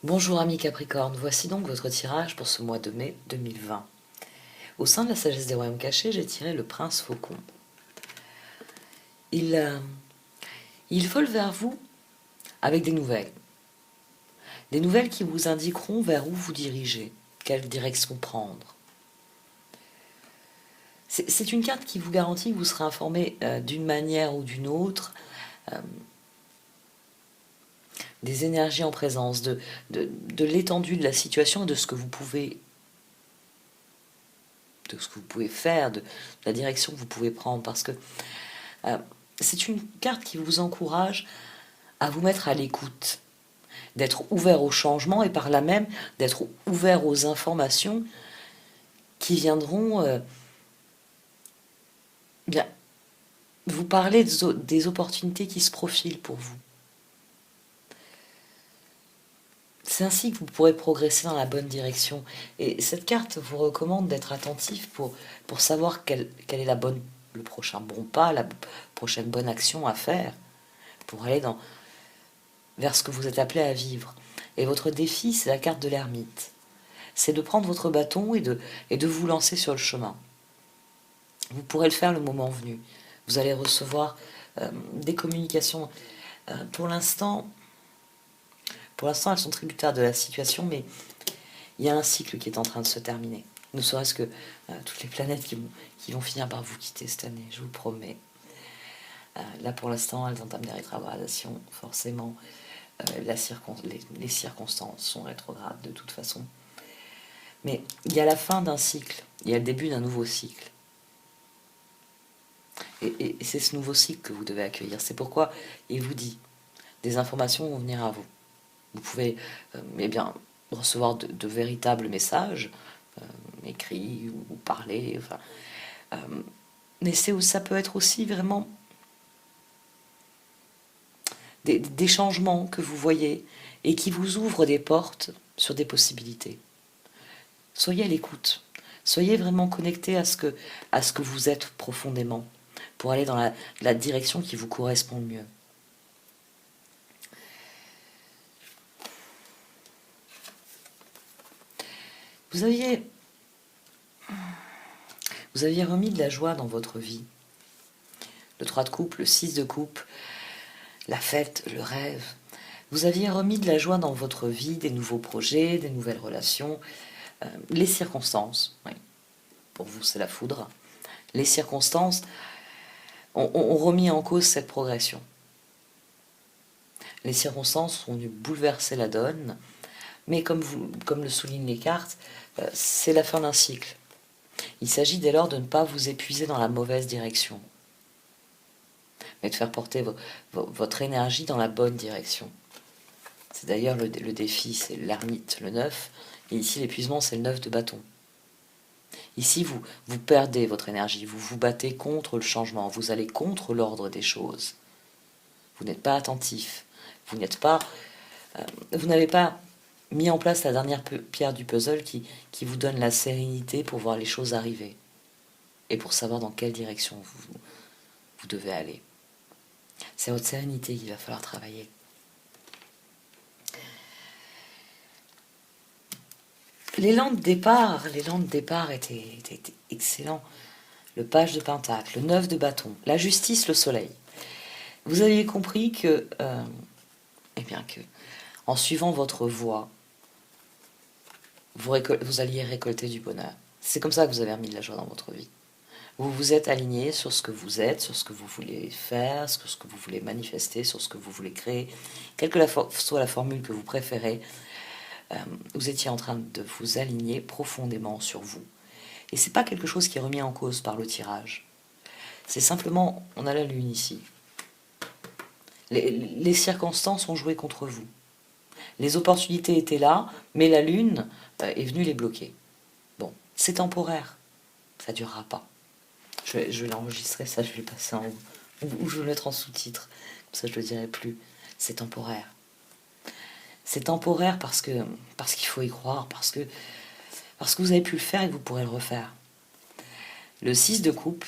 Bonjour amis Capricorne, voici donc votre tirage pour ce mois de mai 2020. Au sein de la sagesse des royaumes cachés, j'ai tiré le prince faucon. Il vole vers vous avec des nouvelles. Des nouvelles qui vous indiqueront vers où vous dirigez, quelle direction prendre. C'est une carte qui vous garantit que vous serez informé d'une manière ou d'une autre des énergies en présence, de l'étendue de la situation et de ce que vous pouvez faire, de la direction que vous pouvez prendre. Parce que c'est une carte qui vous encourage à vous mettre à l'écoute, d'être ouvert au changement et par là même d'être ouvert aux informations qui viendront bien vous parler des opportunités qui se profilent pour vous. C'est ainsi que vous pourrez progresser dans la bonne direction. Et cette carte vous recommande d'être attentif pour savoir quelle est le prochain bon pas, la prochaine bonne action à faire pour aller vers ce que vous êtes appelé à vivre. Et votre défi, c'est la carte de l'ermite. C'est de prendre votre bâton et de vous lancer sur le chemin. Vous pourrez le faire le moment venu. Vous allez recevoir des communications. Pour l'instant, elles sont tributaires de la situation, mais il y a un cycle qui est en train de se terminer. Ne serait-ce que toutes les planètes qui vont finir par vous quitter cette année, je vous promets. Là, pour l'instant, elles entament des rétrogradations. Forcément, les circonstances sont rétrogrades de toute façon. Mais il y a la fin d'un cycle, il y a le début d'un nouveau cycle. Et c'est ce nouveau cycle que vous devez accueillir. C'est pourquoi il vous dit, des informations vont venir à vous. Vous pouvez recevoir de véritables messages, écrits ou parlés. Mais ça peut être aussi vraiment des changements que vous voyez et qui vous ouvrent des portes sur des possibilités. Soyez à l'écoute. Soyez vraiment connecté à ce que vous êtes profondément pour aller dans la direction qui vous correspond le mieux. Vous aviez remis de la joie dans votre vie. Le 3 de coupe, le 6 de coupe, la fête, le rêve. Vous aviez remis de la joie dans votre vie, des nouveaux projets, des nouvelles relations, les circonstances. Oui. Pour vous, c'est la foudre. Les circonstances ont remis en cause cette progression. Les circonstances ont dû bouleverser la donne, mais comme le soulignent les cartes, c'est la fin d'un cycle. Il s'agit dès lors de ne pas vous épuiser dans la mauvaise direction, mais de faire porter votre énergie dans la bonne direction. C'est d'ailleurs le défi, c'est l'ermite, le 9, et ici l'épuisement, c'est le 9 de bâton. Ici, vous perdez votre énergie, vous vous battez contre le changement, vous allez contre l'ordre des choses. Vous n'êtes pas attentif, vous n'avez pas mis en place la dernière pierre du puzzle qui vous donne la sérénité pour voir les choses arriver et pour savoir dans quelle direction vous devez aller. C'est votre sérénité qu'il va falloir travailler. L'élan de départ était excellent. Le page de pentacle, le 9 de bâton, la justice, le soleil. Vous aviez compris que en suivant votre voie, vous alliez récolter du bonheur. C'est comme ça que vous avez remis de la joie dans votre vie. Vous vous êtes aligné sur ce que vous êtes, sur ce que vous voulez faire, sur ce que vous voulez manifester, sur ce que vous voulez créer. Quelle que soit la formule que vous préférez, vous étiez en train de vous aligner profondément sur vous. Et c'est pas quelque chose qui est remis en cause par le tirage. C'est simplement, on a la lune ici. Les circonstances ont joué contre vous. Les opportunités étaient là, mais la lune est venue les bloquer. Bon, c'est temporaire. Ça durera pas. Je vais l'enregistrer, ça je vais le passer en haut. Ou je vais le mettre en sous-titre. Comme ça je le dirai plus. C'est temporaire. C'est temporaire parce qu'il faut y croire, parce que vous avez pu le faire et que vous pourrez le refaire. Le 6 de coupe,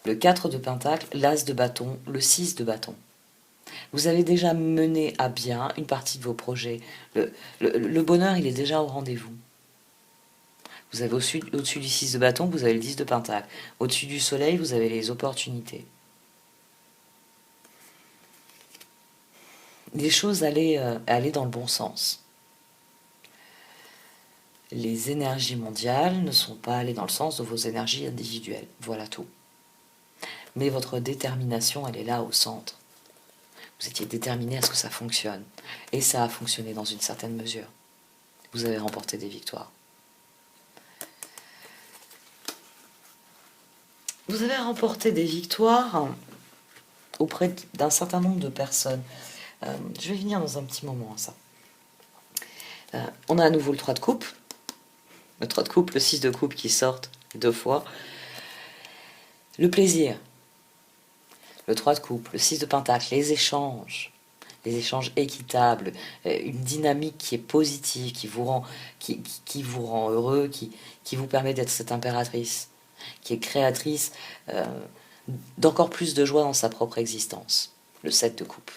le 4 de pentacle, l'as de bâton, le 6 de bâton. Vous avez déjà mené à bien une partie de vos projets. Le bonheur, il est déjà au rendez-vous. Vous avez au-dessus du 6 de bâton, vous avez le 10 de pentacle. Au-dessus du soleil, vous avez les opportunités. Les choses allaient dans le bon sens. Les énergies mondiales ne sont pas allées dans le sens de vos énergies individuelles. Voilà tout. Mais votre détermination, elle est là au centre. Vous étiez déterminé à ce que ça fonctionne. Et ça a fonctionné dans une certaine mesure. Vous avez remporté des victoires. Vous avez remporté des victoires auprès d'un certain nombre de personnes. Je vais venir dans un petit moment à ça. On a à nouveau le 3 de coupe. Le 3 de coupe, le 6 de coupe qui sortent 2 fois. Le plaisir. Le 3 de coupe, le 6 de pentacle, les échanges équitables, une dynamique qui est positive, qui vous rend heureux, qui vous permet d'être cette impératrice, qui est créatrice d'encore plus de joie dans sa propre existence. Le 7 de coupe.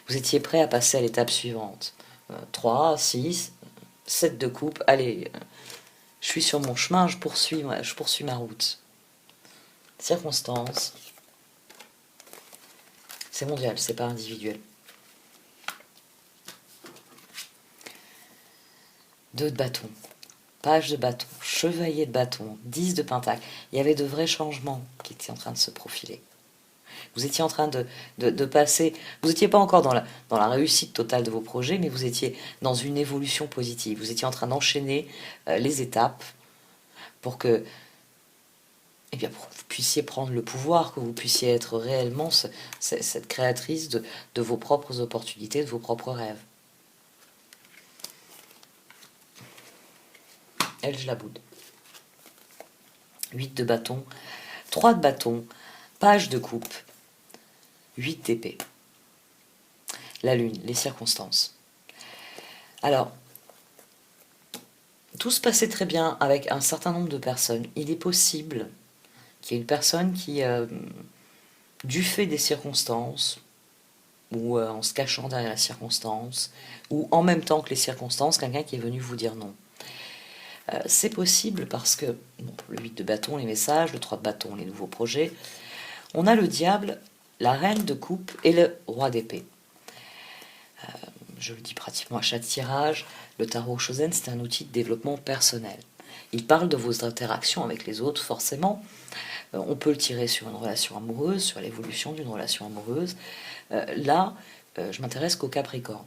Vous étiez prêt à passer à l'étape suivante. 3, 6, 7 de coupe, allez, je suis sur mon chemin, je poursuis ma route. Circonstances. C'est mondial, c'est pas individuel. 2 de bâton, page de bâton, chevalier de bâton, 10 de pentacle. Il y avait de vrais changements qui étaient en train de se profiler. Vous étiez en train de passer... Vous n'étiez pas encore dans la réussite totale de vos projets, mais vous étiez dans une évolution positive. Vous étiez en train d'enchaîner les étapes pour que pour que vous puissiez prendre le pouvoir, que vous puissiez être réellement cette créatrice de vos propres opportunités, de vos propres rêves. Elle, je la boude. 8 de bâton, 3 de bâton, page de coupe, 8 d'épée. La lune, les circonstances. Alors, tout se passait très bien avec un certain nombre de personnes. Il est possible qu'il y ait une personne qui, du fait des circonstances, ou en se cachant derrière la circonstance, ou en même temps que les circonstances, quelqu'un qui est venu vous dire non. C'est possible parce que, le 8 de bâton, les messages, le 3 de bâton, les nouveaux projets, on a le diable, la reine de coupe et le roi d'épée. Je le dis pratiquement à chaque tirage, le tarot Shozen, c'est un outil de développement personnel. Il parle de vos interactions avec les autres, forcément. On peut le tirer sur une relation amoureuse, sur l'évolution d'une relation amoureuse. Là, je m'intéresse qu'au Capricorne.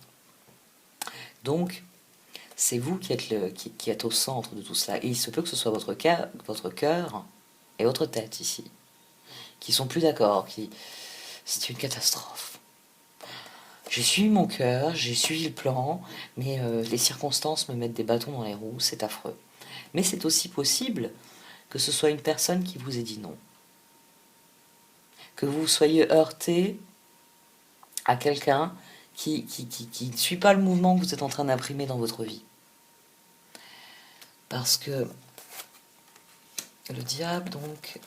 Donc, c'est vous qui êtes au centre de tout cela. Et il se peut que ce soit votre cœur et votre tête ici, qui sont plus d'accord, c'est une catastrophe. J'ai suivi mon cœur, j'ai suivi le plan, mais les circonstances me mettent des bâtons dans les roues, c'est affreux. Mais c'est aussi possible que ce soit une personne qui vous ait dit non. Que vous soyez heurté à quelqu'un qui ne suit pas le mouvement que vous êtes en train d'imprimer dans votre vie. Parce que le diable, donc,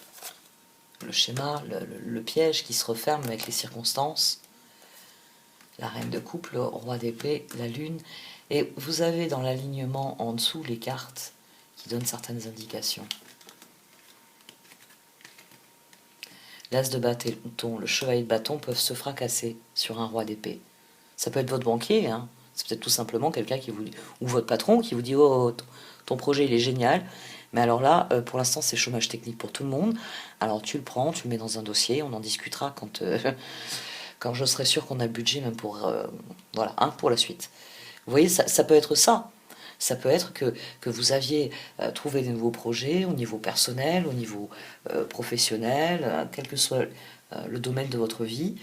le schéma, le piège qui se referme avec les circonstances, la reine de coupe, le roi d'épée, la lune, et vous avez dans l'alignement en dessous les cartes qui donnent certaines indications. L'as de bâton, le chevalier de bâton peuvent se fracasser sur un roi d'épée. Ça peut être votre banquier, hein. C'est peut-être tout simplement quelqu'un qui vous ou votre patron qui vous dit oh ton projet il est génial, mais alors là pour l'instant c'est chômage technique pour tout le monde. Alors tu le prends, tu le mets dans un dossier, on en discutera quand quand je serai sûr qu'on a le budget même pour voilà pour la suite. Vous voyez ça peut être ça. Ça peut être que vous aviez trouvé de nouveaux projets au niveau personnel, au niveau professionnel, quel que soit le domaine de votre vie.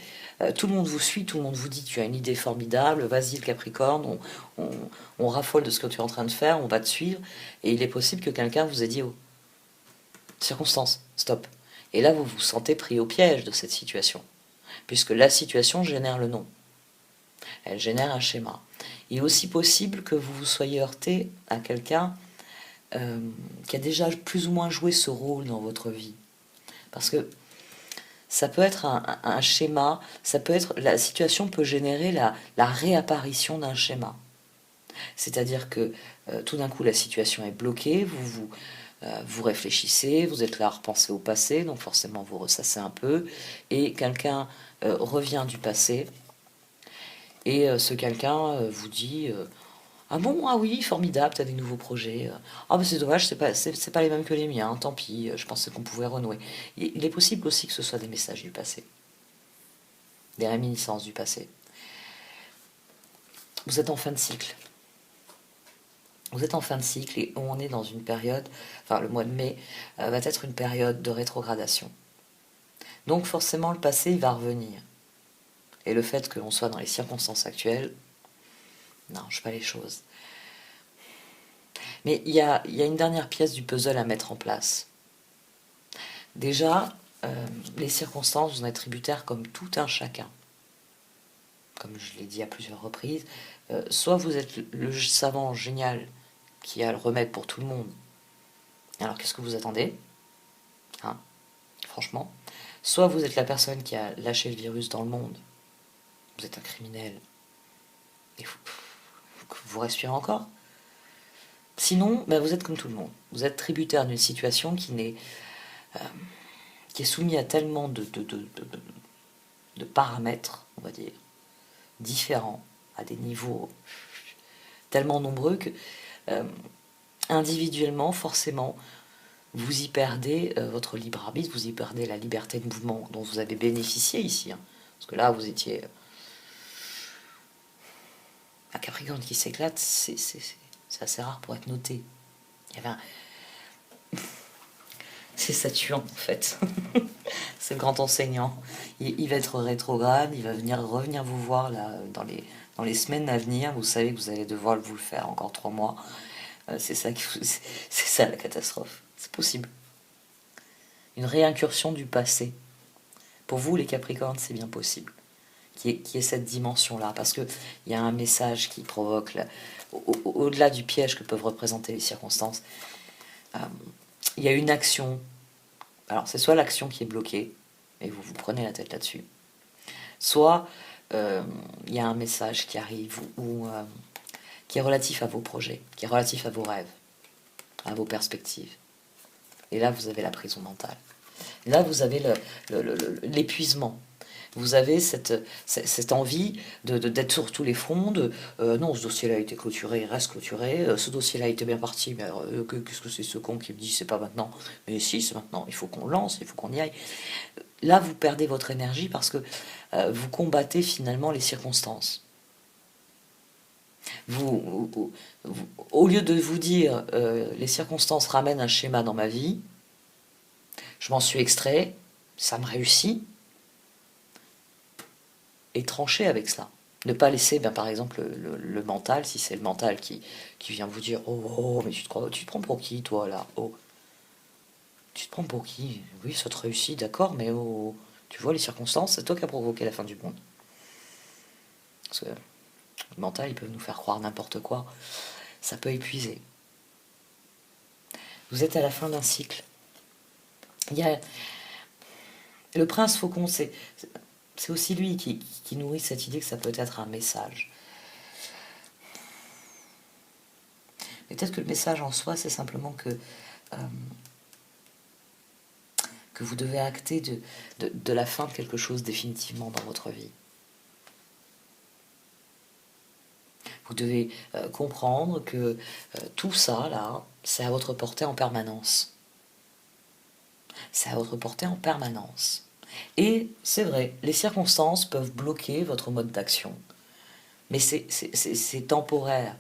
Tout le monde vous suit, tout le monde vous dit tu as une idée formidable, vas-y le Capricorne, on raffole de ce que tu es en train de faire, on va te suivre. Et il est possible que quelqu'un vous ait dit oh, circonstance, stop. Et là vous vous sentez pris au piège de cette situation, puisque la situation génère le non. Elle génère un schéma. Il est aussi possible que vous vous soyez heurté à quelqu'un qui a déjà plus ou moins joué ce rôle dans votre vie. Parce que Ça peut être un schéma, ça peut être, la situation peut générer la réapparition d'un schéma. C'est-à-dire que tout d'un coup la situation est bloquée, vous réfléchissez, vous êtes là à repenser au passé, donc forcément vous ressassez un peu, et quelqu'un revient du passé, et ce quelqu'un vous dit ah bon, ah oui, formidable, t'as des nouveaux projets. Ah bah c'est dommage, c'est pas les mêmes que les miens, hein, tant pis, je pensais qu'on pouvait renouer. Il est possible aussi que ce soit des messages du passé, des réminiscences du passé. Vous êtes en fin de cycle. Vous êtes en fin de cycle et on est dans une période, enfin le mois de mai va être une période de rétrogradation. Donc forcément le passé il va revenir. Et le fait que l'on soit dans les circonstances actuelles n'arrange pas les choses. Mais il y a une dernière pièce du puzzle à mettre en place. Déjà, les circonstances, vous en êtes tributaire comme tout un chacun. Comme je l'ai dit à plusieurs reprises, soit vous êtes le savant génial qui a le remède pour tout le monde. Alors qu'est-ce que vous attendez, hein, franchement? Soit vous êtes la personne qui a lâché le virus dans le monde. Vous êtes un criminel. Et vous respirez encore. Sinon, ben vous êtes comme tout le monde. Vous êtes tributaire d'une situation qui est soumise à tellement de paramètres, on va dire, différents, à des niveaux tellement nombreux que individuellement, forcément, vous y perdez votre libre arbitre, vous y perdez la liberté de mouvement dont vous avez bénéficié ici. Hein. Parce que là, vous étiez un Capricorne qui s'éclate, c'est assez rare pour être noté. Il y avait un... C'est Saturne en fait. C'est le grand enseignant. Il va être rétrograde, il va revenir vous voir là dans les semaines à venir. Vous savez que vous allez devoir vous le faire encore 3 mois. C'est ça, c'est ça la catastrophe. C'est possible. Une réincursion du passé. Pour vous les Capricornes, c'est bien possible. Qui est cette dimension-là. Parce qu'il y a un message qui provoque, au-delà du piège que peuvent représenter les circonstances, il y a une action. Alors c'est soit l'action qui est bloquée, et vous vous prenez la tête là-dessus, soit il y a un message qui arrive ou qui est relatif à vos projets, qui est relatif à vos rêves, à vos perspectives. Et là, vous avez la prison mentale. Là, vous avez l'épuisement. Vous avez cette envie d'être sur tous les fronts, non, ce dossier-là a été clôturé, il reste clôturé, ce dossier-là a été bien parti, mais qu'est-ce que c'est ce con qui me dit c'est pas maintenant? Mais si, c'est maintenant, il faut qu'on lance, il faut qu'on y aille. Là, vous perdez votre énergie parce que vous combattez finalement les circonstances. Au lieu de vous dire les circonstances ramènent un schéma dans ma vie, je m'en suis extrait, ça me réussit, et trancher avec cela. Ne pas laisser, ben, par exemple, le mental, si c'est le mental qui vient vous dire oh, mais tu te prends pour qui, toi, là? Oh, tu te prends pour qui? Oui, ça te réussit, d'accord, mais oh, tu vois les circonstances, c'est toi qui as provoqué la fin du monde. Parce que le mental, il peut nous faire croire n'importe quoi. Ça peut épuiser. Vous êtes à la fin d'un cycle. Il y a le prince faucon, c'est aussi lui qui nourrit cette idée que ça peut être un message. Mais peut-être que le message en soi, c'est simplement que vous devez acter de la fin de quelque chose définitivement dans votre vie. Vous devez comprendre que tout ça, là, c'est à votre portée en permanence. C'est à votre portée en permanence. Et c'est vrai, les circonstances peuvent bloquer votre mode d'action. Mais c'est temporaire.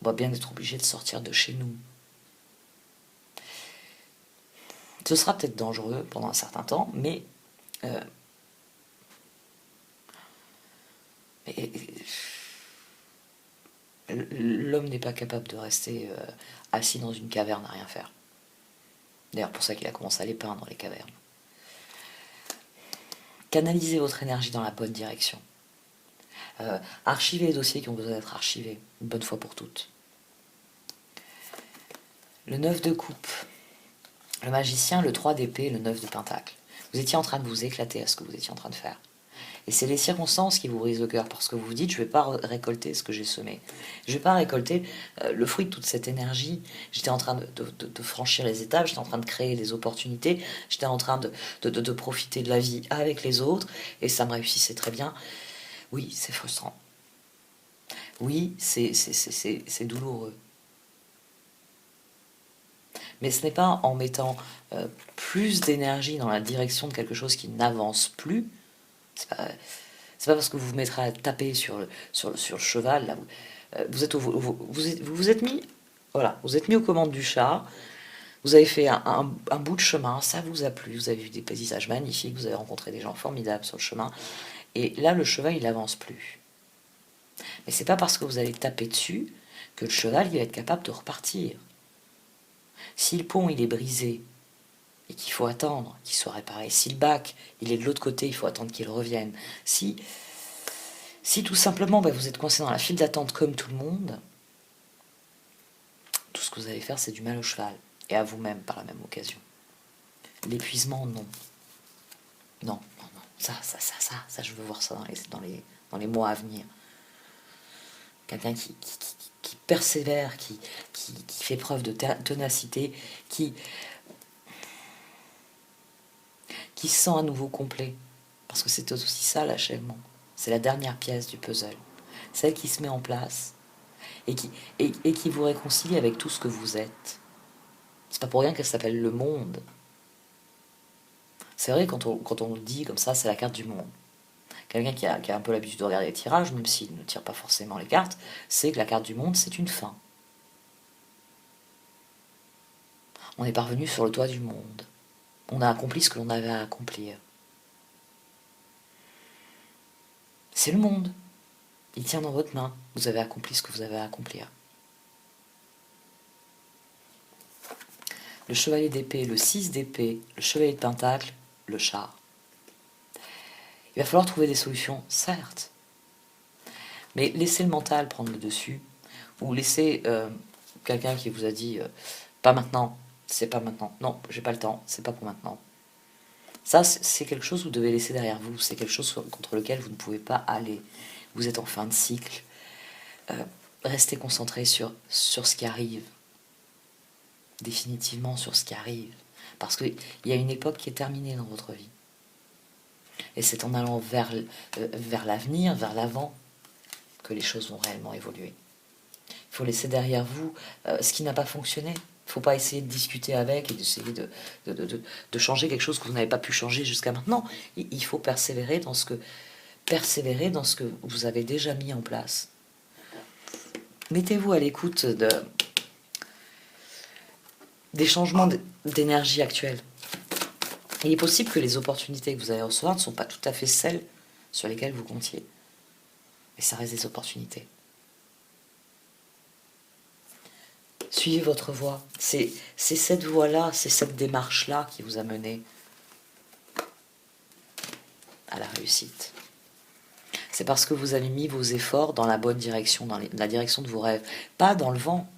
On va bien être obligé de sortir de chez nous. Ce sera peut-être dangereux pendant un certain temps, mais l'homme n'est pas capable de rester assis dans une caverne à rien faire. D'ailleurs, pour ça qu'il a commencé à les peindre, les cavernes. Canalisez votre énergie dans la bonne direction. Archivez les dossiers qui ont besoin d'être archivés, une bonne fois pour toutes. Le 9 de coupe, le magicien, le 3 d'épée, le 9 de pentacle. Vous étiez en train de vous éclater à ce que vous étiez en train de faire. Et c'est les circonstances qui vous brisent le cœur, parce que vous vous dites, je ne vais pas récolter ce que j'ai semé. Je ne vais pas récolter le fruit de toute cette énergie. J'étais en train de franchir les étapes, j'étais en train de créer des opportunités, j'étais en train de profiter de la vie avec les autres, et ça me réussissait très bien. Oui, c'est frustrant. Oui, c'est douloureux. Mais ce n'est pas en mettant plus d'énergie dans la direction de quelque chose qui n'avance plus. C'est pas parce que vous vous mettrez à taper sur le cheval, là, vous êtes mis, voilà, vous êtes mis aux commandes du chat, vous avez fait un bout de chemin, ça vous a plu, vous avez vu des paysages magnifiques, vous avez rencontré des gens formidables sur le chemin, et là le cheval il avance plus. Mais c'est pas parce que vous allez taper dessus que le cheval il va être capable de repartir. Si le pont il est brisé et qu'il faut attendre qu'il soit réparé, si le bac il est de l'autre côté, il faut attendre qu'il revienne, si tout simplement vous êtes coincé dans la file d'attente comme tout le monde, tout ce que vous allez faire c'est du mal au cheval et à vous-même par la même occasion. L'épuisement, non. Non, non, non. Ça, je veux voir ça dans les mois à venir. Quelqu'un qui persévère, qui fait preuve de ténacité, qui se sent à nouveau complet. Parce que c'est aussi ça l'achèvement. C'est la dernière pièce du puzzle. Celle qui se met en place et qui vous réconcilie avec tout ce que vous êtes. C'est pas pour rien qu'elle s'appelle le monde. C'est vrai, quand on le dit comme ça, c'est la carte du monde. Quelqu'un qui a un peu l'habitude de regarder les tirages, même s'il ne tire pas forcément les cartes, c'est que la carte du monde, c'est une fin. On est parvenu sur le toit du monde. On a accompli ce que l'on avait à accomplir. C'est le monde. Il tient dans votre main. Vous avez accompli ce que vous avez à accomplir. Le chevalier d'épée, le 6 d'épée, le chevalier de pentacle, le char. Il va falloir trouver des solutions, certes. Mais laissez le mental prendre le dessus. Ou laissez quelqu'un qui vous a dit pas maintenant, c'est pas maintenant. Non, j'ai pas le temps, c'est pas pour maintenant. Ça, c'est quelque chose que vous devez laisser derrière vous. C'est quelque chose contre lequel vous ne pouvez pas aller. Vous êtes en fin de cycle. Restez concentré sur ce qui arrive. Définitivement sur ce qui arrive. Parce qu'il y a une époque qui est terminée dans votre vie. Et c'est en allant vers l'avenir, vers l'avant, que les choses vont réellement évoluer. Il faut laisser derrière vous ce qui n'a pas fonctionné. Il ne faut pas essayer de discuter avec et d'essayer de changer quelque chose que vous n'avez pas pu changer jusqu'à maintenant. Il faut persévérer dans ce que vous avez déjà mis en place. Mettez-vous à l'écoute des changements d'énergie actuels. Il est possible que les opportunités que vous allez recevoir ne sont pas tout à fait celles sur lesquelles vous comptiez. Mais ça reste des opportunités. Suivez votre voie. C'est cette voie-là, c'est cette démarche-là qui vous a mené à la réussite. C'est parce que vous avez mis vos efforts dans la bonne direction, dans la direction de vos rêves. Pas dans le vent,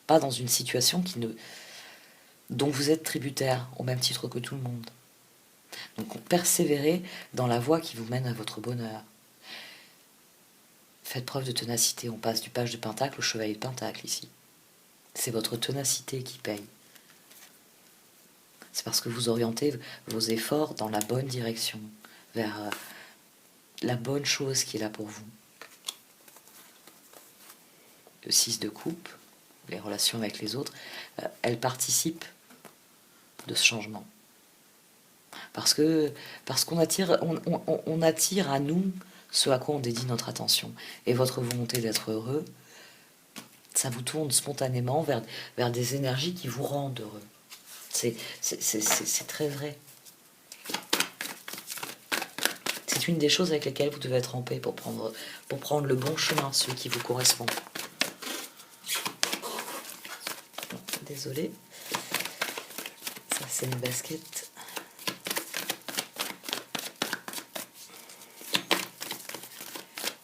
pas dans une situation dont vous êtes tributaire, au même titre que tout le monde. Donc persévérez dans la voie qui vous mène à votre bonheur. Faites preuve de ténacité. On passe du page de pentacle au chevalier de pentacle ici. C'est votre ténacité qui paye. C'est parce que vous orientez vos efforts dans la bonne direction, vers la bonne chose qui est là pour vous. Le 6 de coupe, les relations avec les autres, elles participent de ce changement. Parce qu'on attire, on attire à nous ce à quoi on dédie notre attention. Et votre volonté d'être heureux, ça vous tourne spontanément vers des énergies qui vous rendent heureux. C'est très vrai. C'est une des choses avec lesquelles vous devez être en paix pour prendre le bon chemin, celui qui vous correspond. Désolée. Ça, c'est une basket.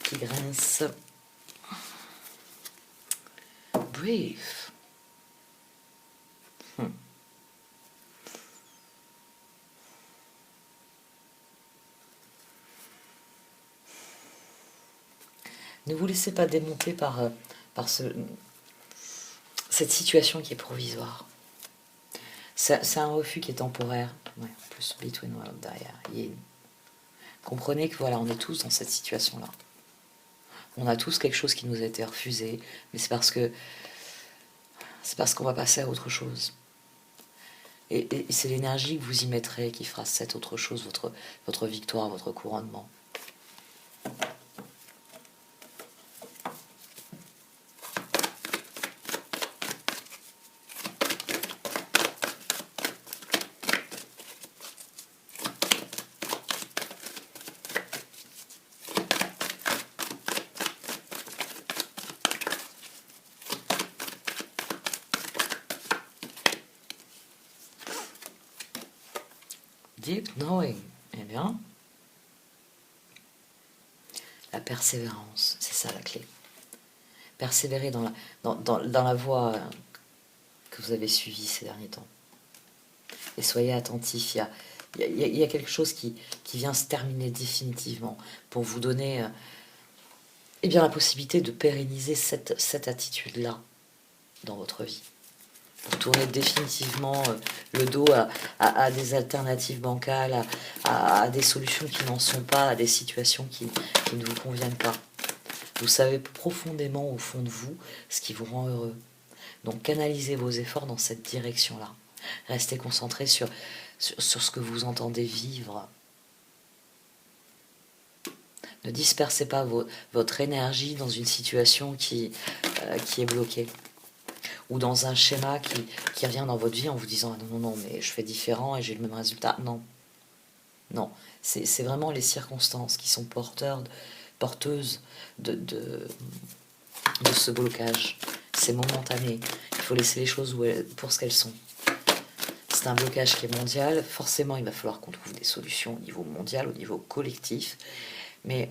Qui grince. Brief. Ne vous laissez pas démonter par cette situation qui est provisoire. C'est un refus qui est temporaire. Ouais, plus between world derrière. Comprenez que voilà, on est tous dans cette situation-là. On a tous quelque chose qui nous a été refusé, mais c'est parce qu'on va passer à autre chose. Et c'est l'énergie que vous y mettrez qui fera cette autre chose, votre victoire, votre couronnement. Deep knowing, eh bien, la persévérance, c'est ça la clé. Persévérer dans la voie que vous avez suivie ces derniers temps. Et soyez attentifs, il y a quelque chose qui vient se terminer définitivement pour vous donner eh bien, la possibilité de pérenniser cette attitude-là dans votre vie. Pour tourner définitivement le dos à des alternatives bancales, à des solutions qui n'en sont pas, à des situations qui ne vous conviennent pas. Vous savez profondément au fond de vous ce qui vous rend heureux. Donc canalisez vos efforts dans cette direction-là. Restez concentrés sur ce que vous entendez vivre. Ne dispersez pas votre énergie dans une situation qui est bloquée. Ou dans un schéma qui revient dans votre vie en vous disant ah non, mais je fais différent et j'ai le même résultat. Non. Non. C'est vraiment les circonstances qui sont porteuses de ce blocage. C'est momentané. Il faut laisser les choses pour ce qu'elles sont. C'est un blocage qui est mondial. Forcément, il va falloir qu'on trouve des solutions au niveau mondial, au niveau collectif. Mais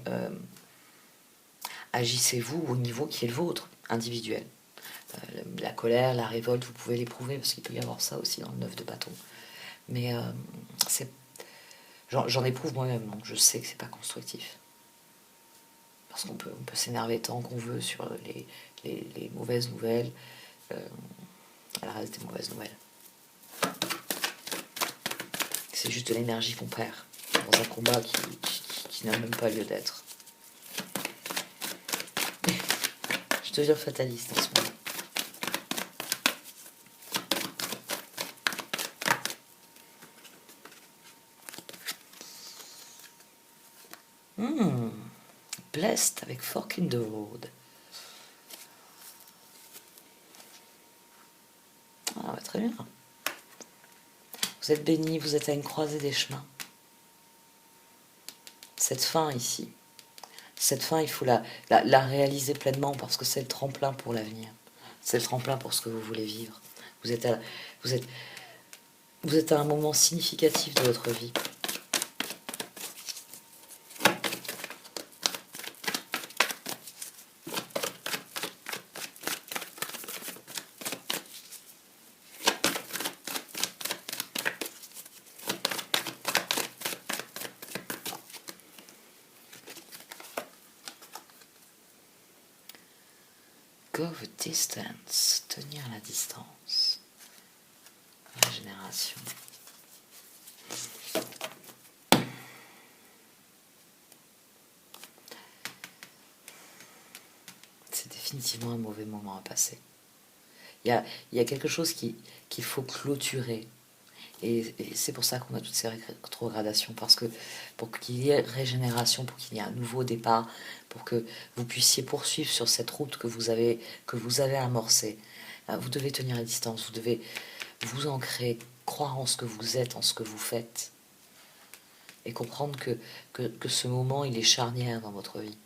agissez-vous au niveau qui est le vôtre, individuel. La colère, la révolte, vous pouvez l'éprouver, parce qu'il peut y avoir ça aussi dans le 9 de bâton. Mais j'en éprouve moi-même, donc je sais que c'est pas constructif. Parce qu'on peut s'énerver tant qu'on veut sur les mauvaises nouvelles, à la reste des mauvaises nouvelles. C'est juste de l'énergie qu'on perd dans un combat qui n'a même pas lieu d'être. Je deviens fataliste en ce moment. Blessed avec Fork in the Road. Ah, bah, très bien. Vous êtes béni, vous êtes à une croisée des chemins. Cette fin ici, cette fin, il faut la réaliser pleinement parce que c'est le tremplin pour l'avenir. C'est le tremplin pour ce que vous voulez vivre. Vous êtes à un moment significatif de votre vie. Go the distance, tenir la distance. Régénération. C'est définitivement un mauvais moment à passer. Il y a quelque chose qu'il faut clôturer. Et c'est pour ça qu'on a toutes ces rétrogradations, parce que pour qu'il y ait régénération, pour qu'il y ait un nouveau départ, pour que vous puissiez poursuivre sur cette route que vous avez amorcée, vous devez tenir la distance, vous devez vous ancrer, croire en ce que vous êtes, en ce que vous faites, et comprendre que ce moment, il est charnière dans votre vie.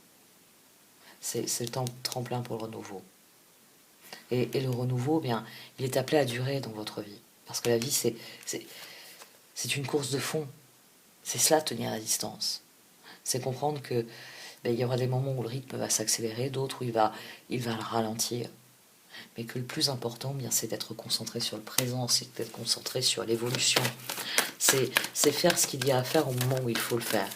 C'est le temps tremplin pour le renouveau. Et le renouveau, bien, il est appelé à durer dans votre vie. Parce que la vie, c'est une course de fond. C'est cela, tenir la distance. C'est comprendre que il y aura des moments où le rythme va s'accélérer, d'autres où il va ralentir. Mais que le plus important, bien, c'est d'être concentré sur le présent, c'est d'être concentré sur l'évolution. C'est faire ce qu'il y a à faire au moment où il faut le faire.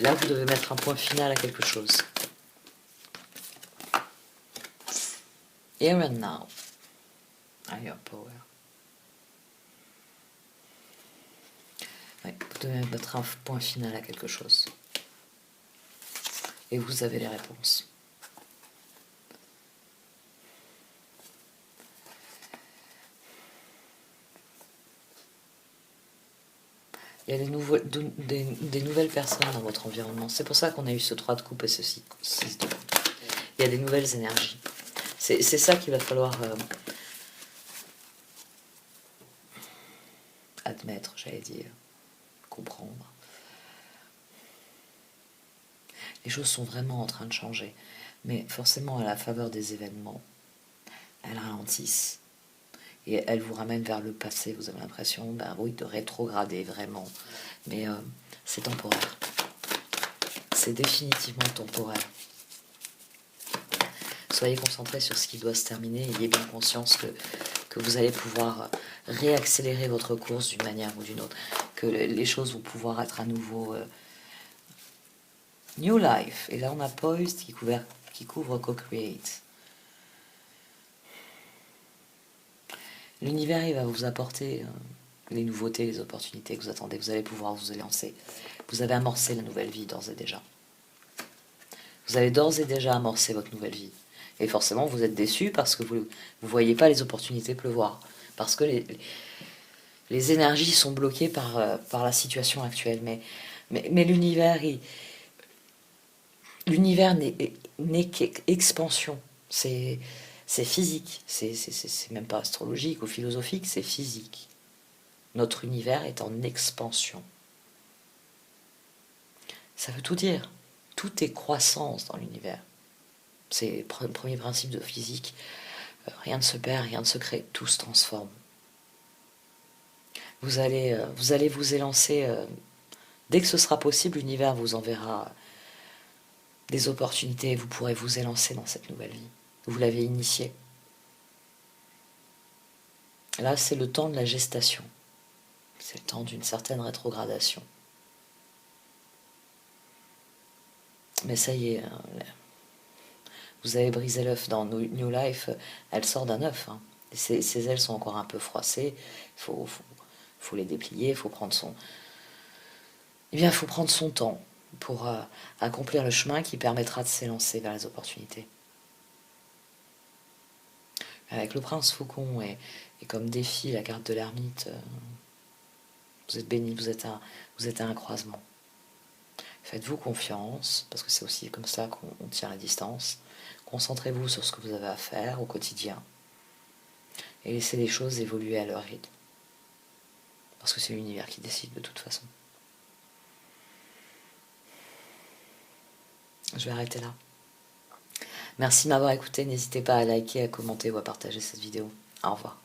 Là, vous devez mettre un point final à quelque chose. Here and now. Higher power. Ouais, vous devez mettre un point final à quelque chose. Et vous avez les réponses. Il y a des nouvelles personnes dans votre environnement. C'est pour ça qu'on a eu ce 3 de coupe et ce 6 de coupe. Il y a des nouvelles énergies. C'est ça qu'il va falloir admettre, j'allais dire, comprendre. Les choses sont vraiment en train de changer. Mais forcément, à la faveur des événements, elles ralentissent. Et elles vous ramènent vers le passé. Vous avez l'impression, ben oui, de rétrograder vraiment. Mais c'est temporaire. C'est définitivement temporaire. Soyez concentrés sur ce qui doit se terminer. Ayez bien conscience que vous allez pouvoir réaccélérer votre course d'une manière ou d'une autre. Que les choses vont pouvoir être à nouveau New Life. Et là, on a Poised qui couvre Co-Create. L'univers, il va vous apporter les nouveautés, les opportunités que vous attendez. Vous allez pouvoir vous lancer. Vous avez amorcé la nouvelle vie d'ores et déjà. Vous avez d'ores et déjà amorcé votre nouvelle vie. Et forcément, vous êtes déçu parce que vous ne voyez pas les opportunités pleuvoir. Parce que les énergies sont bloquées par la situation actuelle. Mais l'univers n'est qu'expansion. C'est physique. C'est même pas astrologique ou philosophique, c'est physique. Notre univers est en expansion. Ça veut tout dire. Tout est croissance dans l'univers. C'est le premier principe de physique. Rien ne se perd, rien ne se crée, tout se transforme. Vous allez vous élancer. Dès que ce sera possible, l'univers vous enverra des opportunités et vous pourrez vous élancer dans cette nouvelle vie. Vous l'avez initiée. Là, c'est le temps de la gestation. C'est le temps d'une certaine rétrogradation. Mais ça y est, vous avez brisé l'œuf dans New Life, elle sort d'un œuf. Hein. Ses ailes sont encore un peu froissées, il faut les déplier, il faut prendre son... Eh bien, il faut prendre son temps pour accomplir le chemin qui permettra de s'élancer vers les opportunités. Avec le prince faucon et comme défi la carte de l'ermite, vous êtes béni, vous êtes à un croisement. Faites-vous confiance, parce que c'est aussi comme ça qu'on tient la distance. Concentrez-vous sur ce que vous avez à faire au quotidien. Et laissez les choses évoluer à leur rythme. Parce que c'est l'univers qui décide de toute façon. Je vais arrêter là. Merci de m'avoir écouté. N'hésitez pas à liker, à commenter ou à partager cette vidéo. Au revoir.